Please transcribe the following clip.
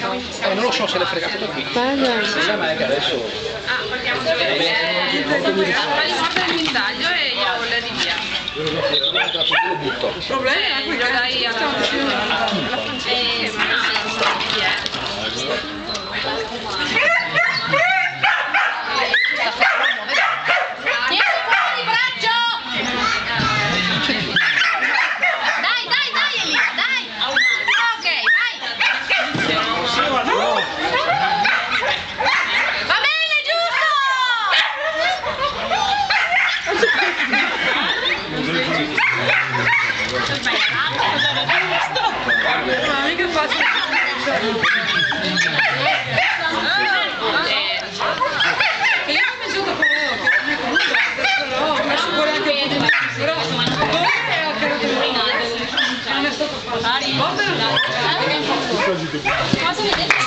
Non lo so se l'è fregato da qui. Il problema è che adesso... partiamo da il guinzaglio e gliela volevi via. Lo butto. Il problema è che glielo dai alla francese, ma non so chi è. Ma